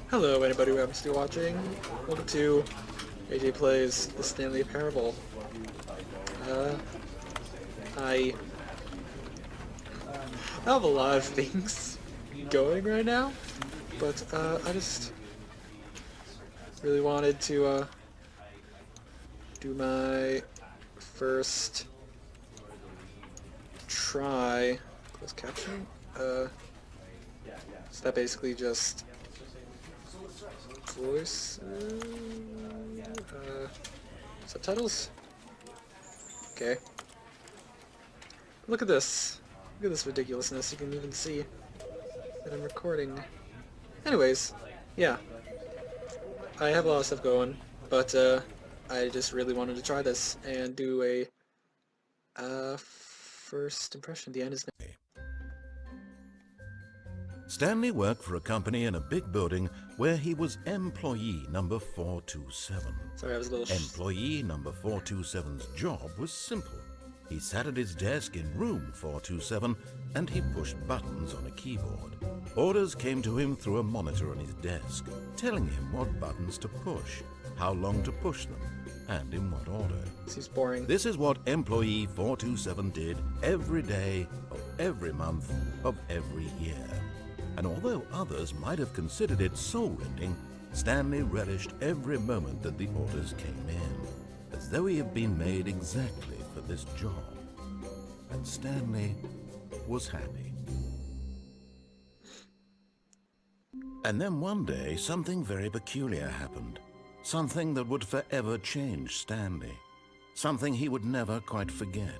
Hello, anybody who happens to be watching. Welcome to AJ Plays the Stanley Parable. Uh, I have a lot of things going right now, but I just really wanted to do my first try. Closed captioning. So that basically just voice subtitles. Okay. Look at this. Look at this ridiculousness. You can even see that I'm recording. Anyways, yeah. I have a lot of stuff going, but I just really wanted to try this and do a first impression. The end is now. Stanley worked for a company in a big building where he was employee number 427. Sorry, I was a little Employee number 427's job was simple. He sat at his desk in room 427 and he pushed buttons on a keyboard. Orders came to him through a monitor on his desk, telling him what buttons to push, how long to push them, and in what order. Seems boring. This is what employee 427 did every day of every month of every year. And although others might have considered it soul-rending, Stanley relished every moment that the orders came in, as though he had been made exactly for this job. And Stanley was happy. And then one day, something very peculiar happened. Something that would forever change Stanley. Something he would never quite forget.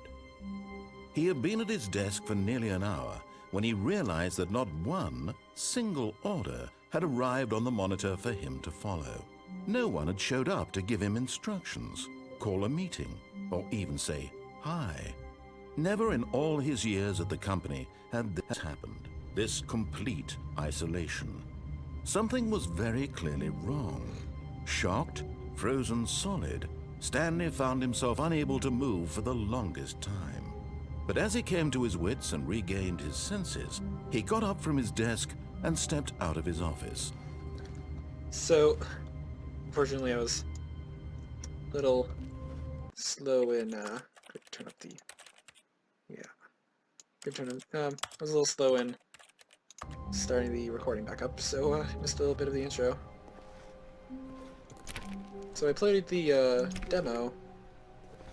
He had been at his desk for nearly an hour when he realized that not one single order had arrived on the monitor for him to follow. No one had showed up to give him instructions, call a meeting, or even say hi. Never in all his years at the company had this happened, this complete isolation. Something was very clearly wrong. Shocked, frozen solid, Stanley found himself unable to move for the longest time. But as he came to his wits and regained his senses, he got up from his desk and stepped out of his office. So, unfortunately, I was a little slow in, turn up the, yeah, good turn on, I was a little slow in starting the recording back up, so, missed a little bit of the intro. So I played the, demo.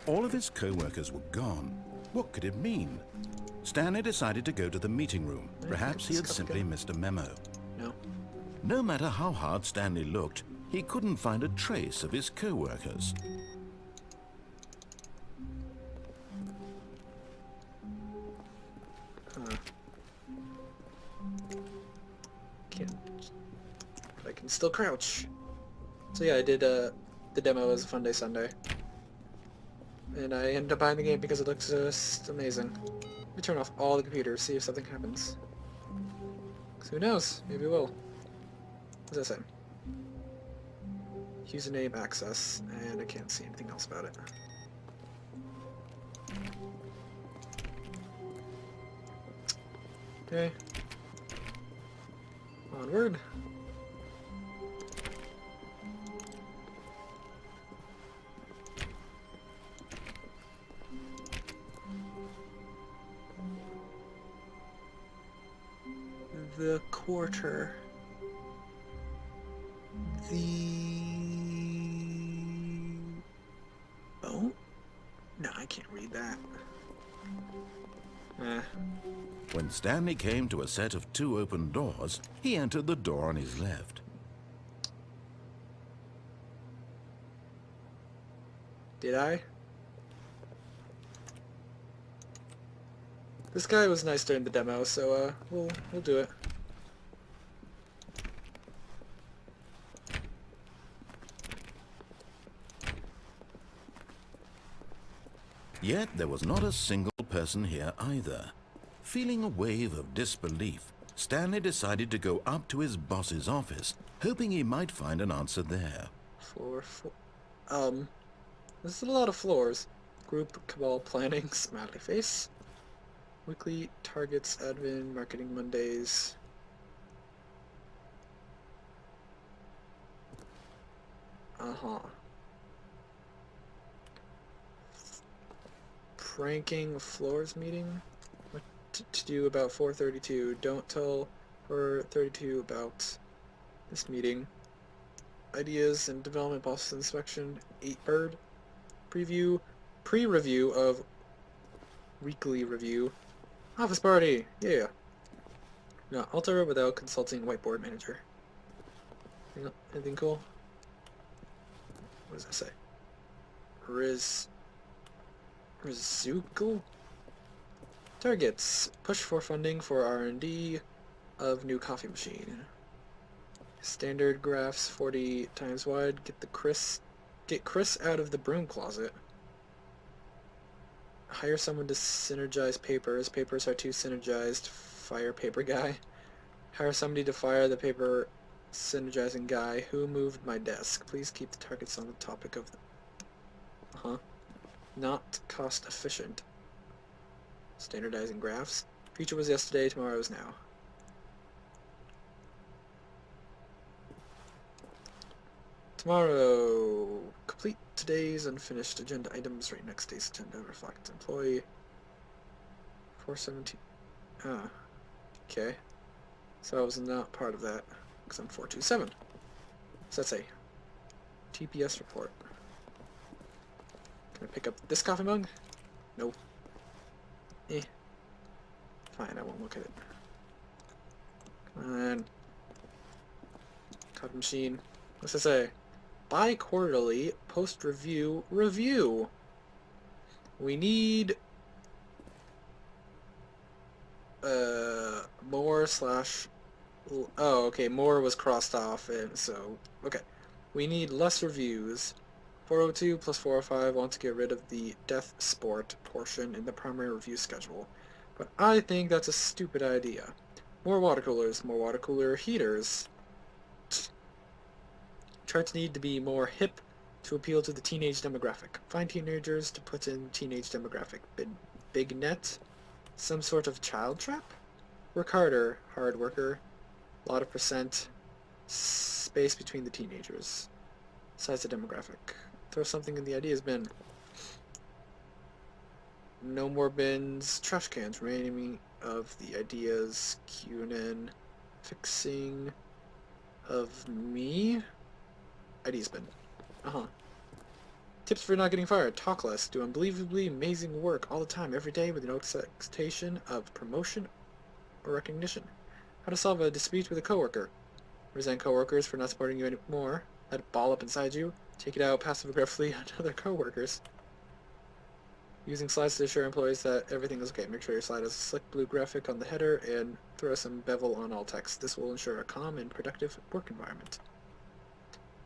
All of his co-workers were gone. What could it mean? Stanley decided to go to the meeting room. Perhaps he had simply missed a memo. No. No matter how hard Stanley looked, he couldn't find a trace of his co-workers. I can still crouch. So yeah, I did the demo as a Fun Day Sunday. And I ended up buying the game because it looks just amazing. Let me turn off all the computers, see if something happens. 'Cause who knows? Maybe it will. What does that say? Username access, and I can't see anything else about it. Okay. Onward. The quarter. Oh? No, I can't read that. When Stanley came to a set of 2 open doors, he entered the door on his left. Did I? This guy was nice during the demo, so we'll do it. Yet there was not a single person here either. Feeling a wave of disbelief, Stanley decided to go up to his boss's office, hoping he might find an answer there. Floor. This is a lot of floors. Group cabal planning, smiley face. Weekly targets, admin, marketing Mondays. Uh-huh. Pranking floors meeting? What to do about 432? Don't tell 432 about this meeting. Ideas and development process inspection. 8-bird. Preview. Pre-review of weekly review. Office party! Yeah. No, alter without consulting whiteboard manager. Anything cool? What does that say? Rizuku? Targets. Push for funding for R&D of new coffee machine. Standard graphs 40 times wide. Get Chris out of the broom closet. Hire someone to synergize papers. Papers are too synergized. Fire paper guy. Hire somebody to fire the paper synergizing guy. Who moved my desk? Please keep the targets on the topic of the... Not cost efficient. Standardizing graphs. Future was yesterday, tomorrow is now. Tomorrow, complete today's unfinished agenda items. Right next day's agenda. Reflect employee. 417. Ah, okay. So I was not part of that because I'm 427. So that's a TPS report. Can I pick up this coffee mug? Nope. Fine, I won't look at it. Come on. Coffee machine. What's it say? Bi-quarterly post-review review. We need more slash... Oh, okay, more was crossed off, and so... Okay. We need less reviews. 402 plus 405 want to get rid of the death sport portion in the primary review schedule. But I think that's a stupid idea. More water coolers, more water cooler heaters. Charts need to be more hip to appeal to the teenage demographic. Find teenagers to put in teenage demographic. Big net? Some sort of child trap? Work harder, hard worker. Lot of percent. Space between the teenagers. Size of demographic. Throw something in the ideas bin. No more bins. Trash cans. Remaining of the ideas. Cunin. Fixing of me. Ideas bin. Tips for not getting fired. Talk less. Do unbelievably amazing work all the time, every day, with no expectation of promotion or recognition. How to solve a dispute with a coworker. Resent coworkers for not supporting you anymore. Let it ball up inside you. Take it out passive-aggressively on other coworkers. Using slides to assure employees that everything is okay. Make sure your slide has a slick blue graphic on the header and throw some bevel on all text. This will ensure a calm and productive work environment.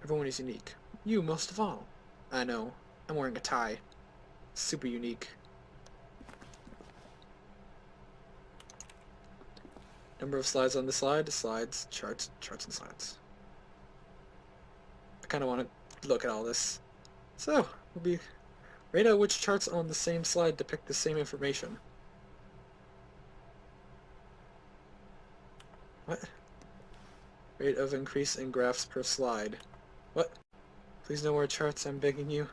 Everyone is unique. You most of all. I know. I'm wearing a tie. Super unique. Number of slides on the slide. Slides, charts, charts and slides. I kind of want to look at all this. So, we'll be... Rate out which charts on the same slide depict the same information. What? Rate of increase in graphs per slide. What? Please no more charts, I'm begging you.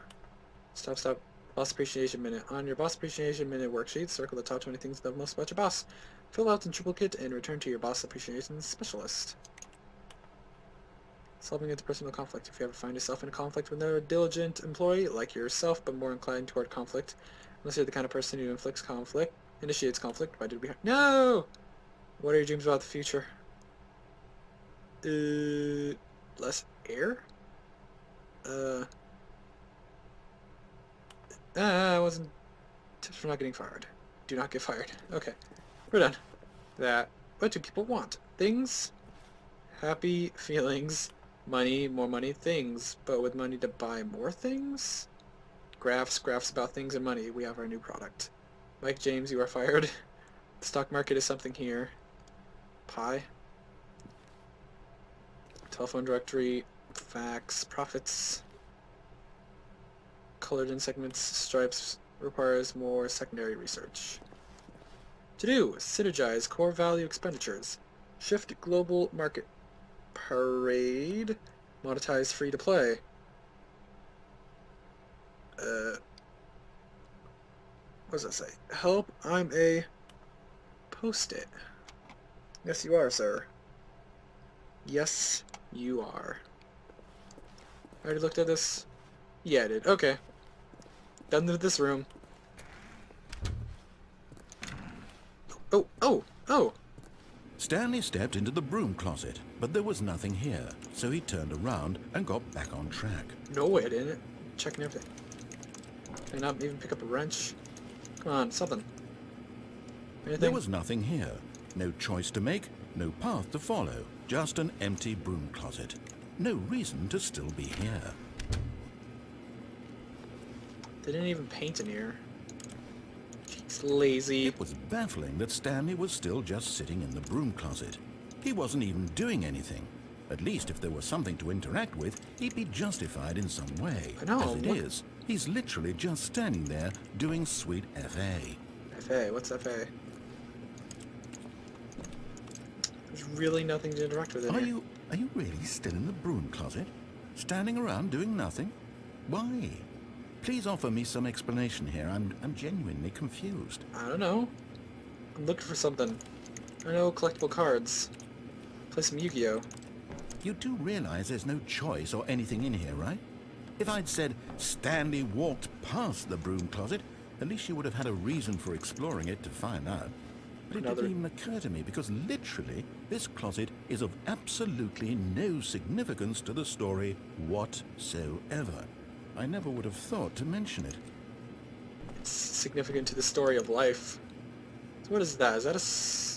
Stop. Boss Appreciation Minute. On your Boss Appreciation Minute worksheet, circle the top 20 things that love most about your boss. Fill out in triplicate and return to your Boss Appreciation Specialist. Solving interpersonal conflict. If you ever find yourself in a conflict with another diligent employee, like yourself, but more inclined toward conflict, unless you're the kind of person who initiates conflict, why did we have... No! What are your dreams about the future? Less air? I wasn't... Tips for not getting fired. Do not get fired. Okay. We're done. What do people want? Things? Happy feelings. Money, more money, things. But with money to buy more things? Graphs about things and money. We have our new product. Mike James, you are fired. The stock market is something here. Pie. Telephone directory. Facts. Profits. Colored in segments. Stripes requires more secondary research. To do. Synergize core value expenditures. Shift global market. Parade. Monetize free to play. What does that say? Help, I'm a post-it. Yes, you are, sir. Yes, you are. I already looked at this? Yeah, I did. Okay. Done with this room. Oh, oh, oh! Stanley stepped into the broom closet, but there was nothing here, so he turned around and got back on track. No way I didn't. Checking everything. Can I not even pick up a wrench? Come on, something. Anything? There was nothing here. No choice to make, no path to follow, just an empty broom closet. No reason to still be here. They didn't even paint in here. Jeez, lazy. It was baffling that Stanley was still just sitting in the broom closet. He wasn't even doing anything. At least if there was something to interact with, he'd be justified in some way. I know, As it is, he's literally just standing there doing sweet FA. FA? What's FA? There's really nothing to interact with in here. Are you really still in the broom closet? Standing around doing nothing? Why? Please offer me some explanation here. I'm genuinely confused. I don't know. I'm looking for something. I know collectible cards. Play some Yu-Gi-Oh! You do realize there's no choice or anything in here, right? If I'd said Stanley walked past the broom closet, at least you would have had a reason for exploring it to find out. But it didn't even occur to me because literally this closet is of absolutely no significance to the story whatsoever. I never would have thought to mention it. It's significant to the story of life. So what is that? Is that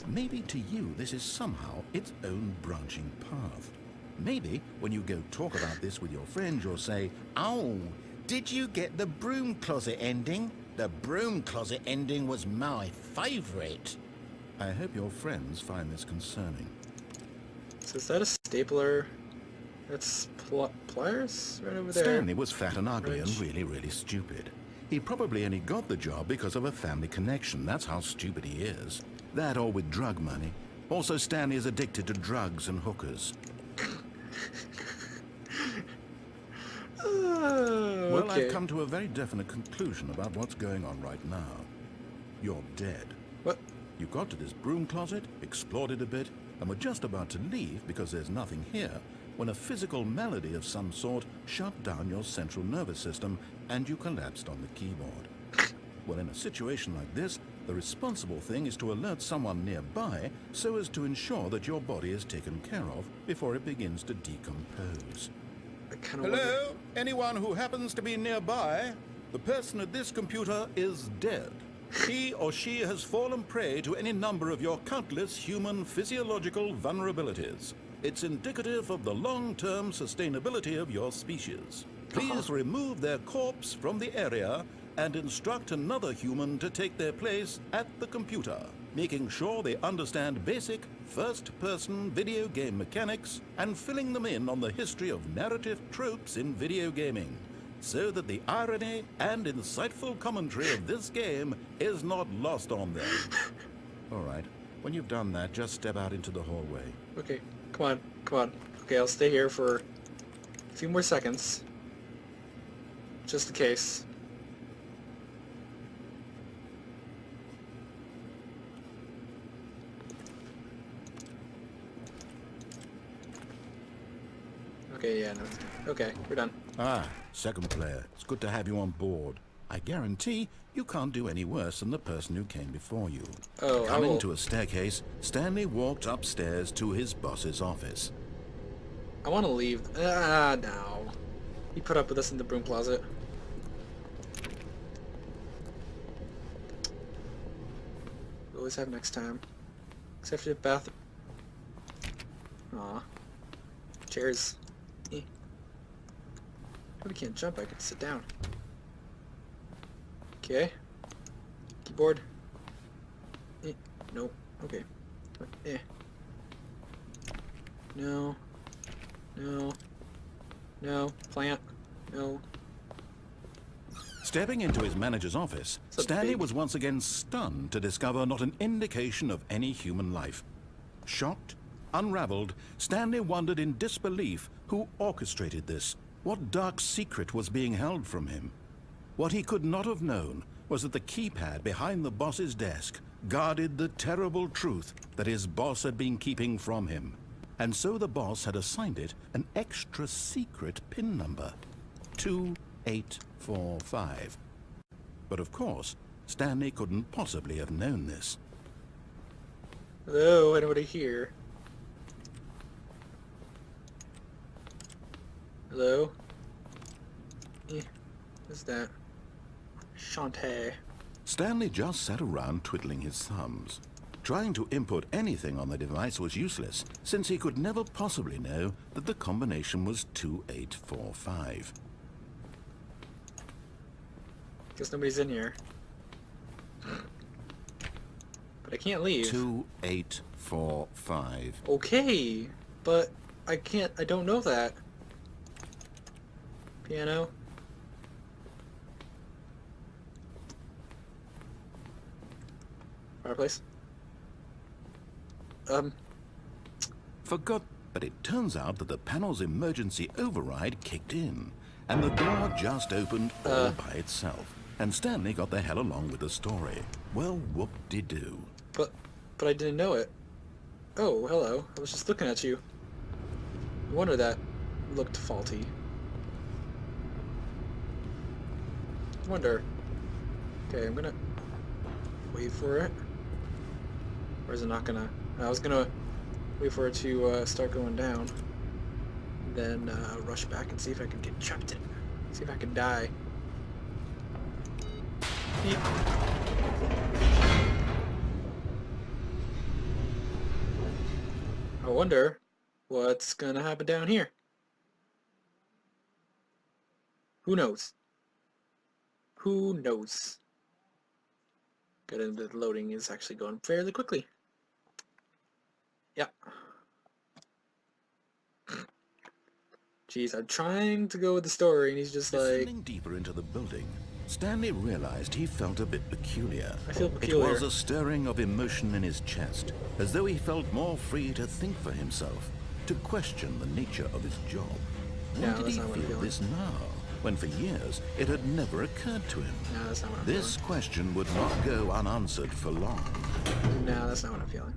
a Maybe to you this is somehow its own branching path. Maybe when you go talk about this with your friends, you'll say, "Oh, did you get the broom closet ending? The broom closet ending was my favorite." I hope your friends find this concerning. So is that a stapler? That's pliers right over there. Stanley was fat and ugly and Wrench. really stupid. He probably only got the job because of a family connection. That's how stupid he is. That or with drug money. Also, Stanley is addicted to drugs and hookers. Well, okay. I've come to a very definite conclusion about what's going on right now. You're dead. What? You got to this broom closet, explored it a bit, and were just about to leave because there's nothing here when a physical malady of some sort shut down your central nervous system and you collapsed on the keyboard. Well, in a situation like this, the responsible thing is to alert someone nearby so as to ensure that your body is taken care of before it begins to decompose. I kind of Hello? Anyone who happens to be nearby? The person at this computer is dead. He or she has fallen prey to any number of your countless human physiological vulnerabilities. It's indicative of the long-term sustainability of your species. Please remove their corpse from the area and instruct another human to take their place at the computer, making sure they understand basic first-person video game mechanics and filling them in on the history of narrative tropes in video gaming, so that the irony and insightful commentary of this game is not lost on them. All right, when you've done that, just step out into the hallway. Okay, come on, come on. Okay, I'll stay here for a few more seconds. Just in case. Okay, yeah, no. Okay, we're done. Ah, second player. It's good to have you on board. I guarantee you can't do any worse than the person who came before you. Oh, Coming to a staircase, Stanley walked upstairs to his boss's office. I want to leave. No. He put up with us in the broom closet. We always have next time. Except for the bathroom. Aw. Chairs. Eh. Probably can't jump, I can sit down. Okay. Keyboard. Eh. Nope. Okay. Eh. No. No. No. Plant. No. Stepping into his manager's office, It's a Stanley big- was once again stunned to discover not an indication of any human life. Shocked, unraveled, Stanley wondered in disbelief who orchestrated this. What dark secret was being held from him? What he could not have known was that the keypad behind the boss's desk guarded the terrible truth that his boss had been keeping from him. And so the boss had assigned it an extra secret PIN number, 2845. But of course, Stanley couldn't possibly have known this. Hello, anybody here? Hello? What's that? Shantae. Stanley just sat around twiddling his thumbs. Trying to input anything on the device was useless, since he could never possibly know that the combination was 2845. Guess nobody's in here. But I can't leave. 2845. Okay, but I don't know that. Piano. Fireplace. Forgot, but it turns out that the panel's emergency override kicked in, and the door just opened all by itself. And Stanley got the hell along with the story. Well, whoop-de-doo. But I didn't know it. Oh, hello. I was just looking at you. No wonder that looked faulty. Wonder. Okay, I'm gonna wait for it. Or is it not gonna? I was gonna wait for it to start going down. Then rush back and see if I can get trapped in. See if I can die. Beep. I wonder what's gonna happen down here. Who knows? Who knows? Good, and the loading is actually going fairly quickly. Yeah. Jeez, I'm trying to go with the story, and he's just like... Descending deeper into the building, Stanley realized he felt a bit peculiar. I feel peculiar. It was a stirring of emotion in his chest, as though he felt more free to think for himself, to question the nature of his job. Why did he feel this now, when for years it had never occurred to him? No, that's not what I'm This question would not go unanswered for long. feeling. No, that's not what I'm feeling.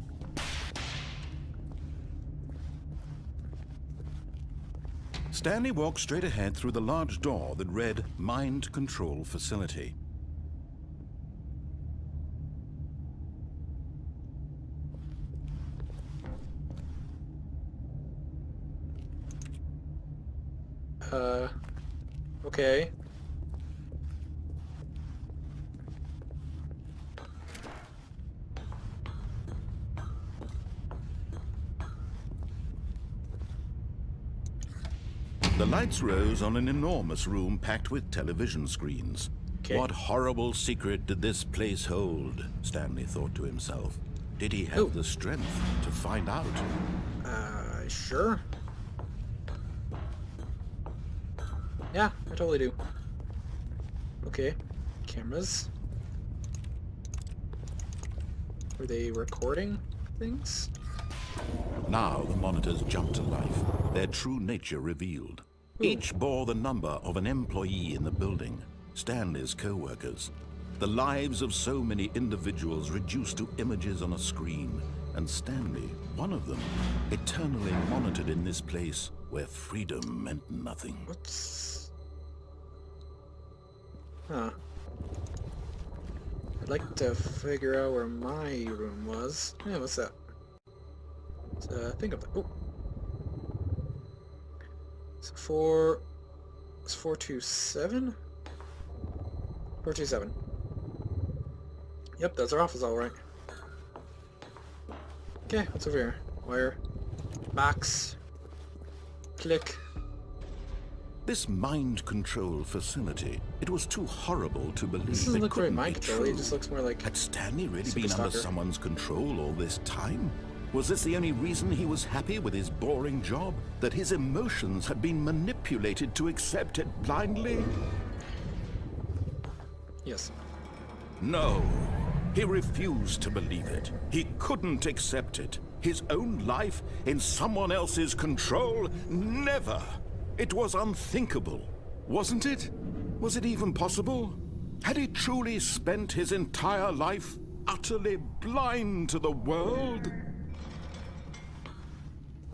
Stanley walked straight ahead through the large door that read Mind Control Facility. Okay. The lights rose on an enormous room packed with television screens. Okay. What horrible secret did this place hold? Stanley thought to himself. Did he have the strength to find out? Sure. Yeah, I totally do. Okay. Cameras. Were they recording things? Now the monitors jumped to life, their true nature revealed. Each bore the number of an employee in the building, Stanley's co-workers. The lives of so many individuals reduced to images on a screen, and Stanley, one of them, eternally monitored in this place where freedom meant nothing. Whoops. Huh. I'd like to figure out where my room was. Yeah, what's that? Think of that. Oh. It's 427? 427. Yep, that's our office, all right. Okay, what's over here? Wire. Box. Click. This mind control facility, it was too horrible to believe. This doesn't it look very couldn't mind be control. true. It just looks more like... Had Stanley really Super been under Stalker. someone's control all this time? Was this the only reason he was happy with his boring job? That his emotions had been manipulated to accept it blindly? Yes. No. He refused to believe it. He couldn't accept it. His own life in someone else's control? Never. It was unthinkable. Wasn't it? Was it even possible? Had he truly spent his entire life utterly blind to the world?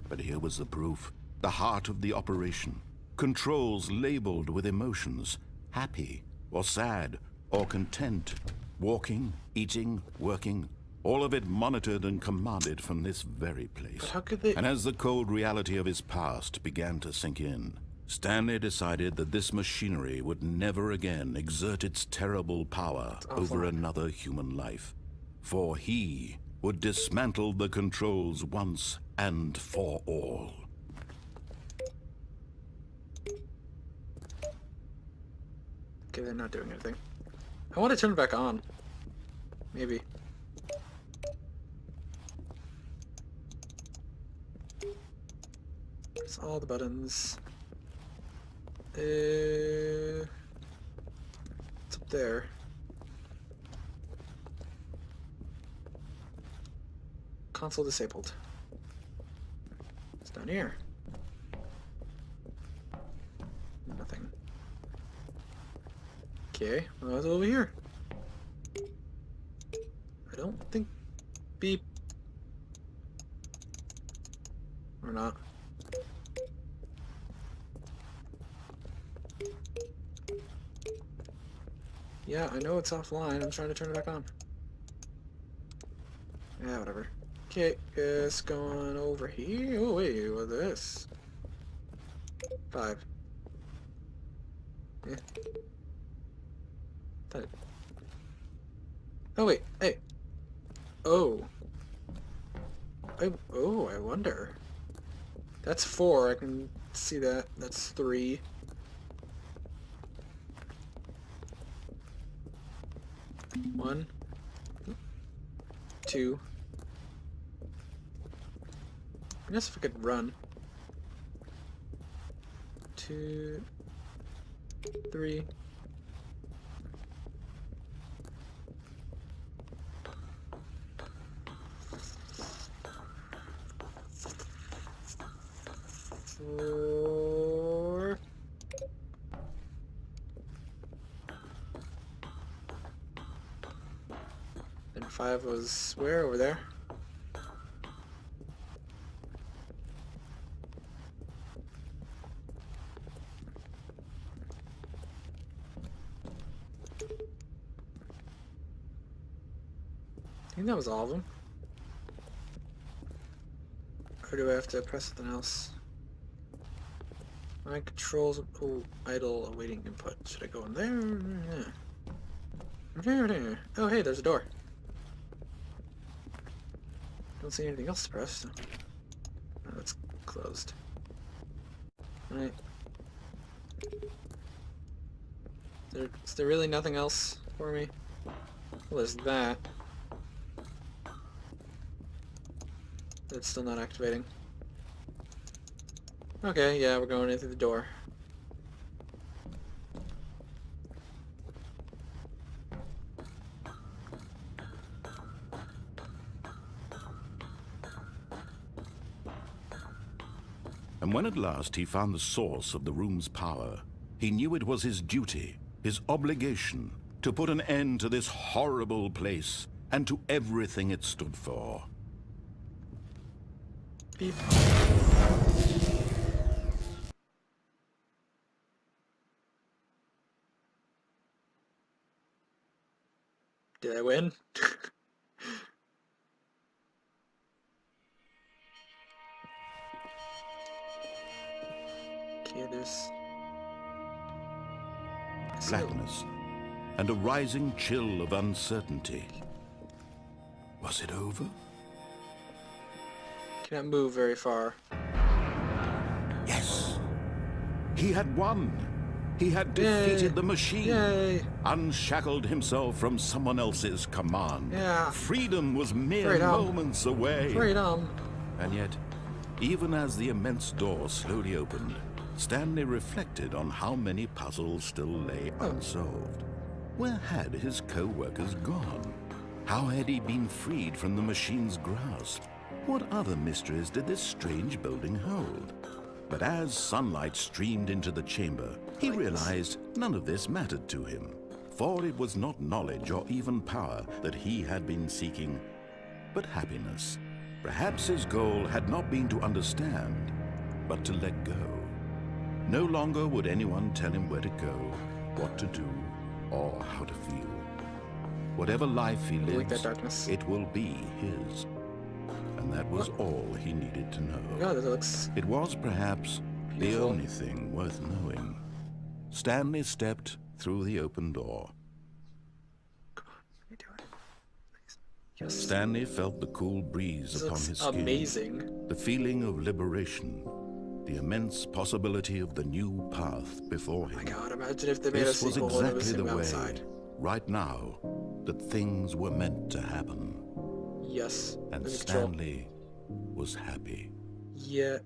But here was the proof. The heart of the operation. Controls labeled with emotions. Happy, or sad, or content. Walking, eating, working. All of it monitored and commanded from this very place. But how could they... And as the cold reality of his past began to sink in, Stanley decided that this machinery would never again exert its terrible power over another human life. For he would dismantle the controls once and for all. Okay, they're not doing anything. I want to turn it back on. Maybe. Press all the buttons. It's up there. Console disabled. It's down here. Nothing. Okay, well, it's over here. I don't think... Beep. Or not. Yeah, I know it's offline. I'm trying to turn it back on. Yeah, whatever. Okay, it's going over here. Oh, wait, what's this? 5. Yeah. Oh, wait, hey. Oh. I wonder. That's 4, I can see that. That's 3. One, 2. I guess if I could run. 2, 3. Four. And 5 was where? Over there? I think that was all of them. Or do I have to press something else? My controls... Oh, idle awaiting input. Should I go in there? Yeah. Oh, hey, there's a door. Don't see anything else to press. So. Oh, it's closed. Alright. Is there really nothing else for me? Well, there's that. It's still not activating. Okay, yeah, we're going in through the door. And when at last he found the source of the room's power, he knew it was his duty, his obligation, to put an end to this horrible place and to everything it stood for. Beep. Did I win? Okay, there's... Blackness and a rising chill of uncertainty. Was it over? Cannot move very far. Yes. He had won. He had defeated the machine. Yay! Unshackled himself from someone else's command. Yeah. Freedom was mere Freedom. moments away. Freedom! And yet, even as the immense door slowly opened, Stanley reflected on how many puzzles still lay unsolved. Where had his co-workers gone? How had he been freed from the machine's grasp? What other mysteries did this strange building hold? But as sunlight streamed into the chamber, he realized none of this mattered to him. For it was not knowledge or even power that he had been seeking, but happiness. Perhaps his goal had not been to understand, but to let go. No longer would anyone tell him where to go, what to do, or how to feel. Whatever life he Like that lives, darkness. it will be his. And that was all he needed to know. God, that looks It was perhaps the beautiful. only thing worth knowing. Stanley stepped through the open door. Come on, let me do it. Please. Yes. Stanley felt the cool breeze This upon looks his skin. amazing. The feeling of liberation. The immense possibility of the new path before Oh my him. God, imagine if they made a This was sequel and it was exactly the him way, outside. right now, that things were meant to happen. Yes. And Let me control. Stanley was happy. Yeah.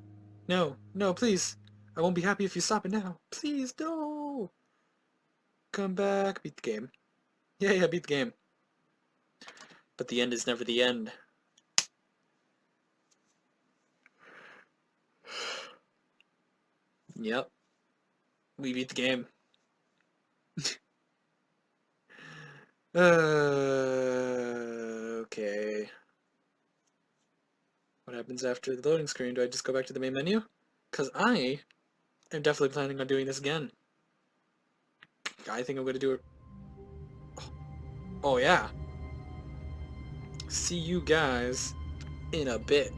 No, no, please. I won't be happy if you stop it now. Please, no. Come back. Beat the game. Yeah, beat the game. But the end is never the end. Yep. We beat the game. Okay. What happens after the loading screen? Do I just go back to the main menu? Because I am definitely planning on doing this again. I think I'm going to do it. Oh, yeah. See you guys in a bit.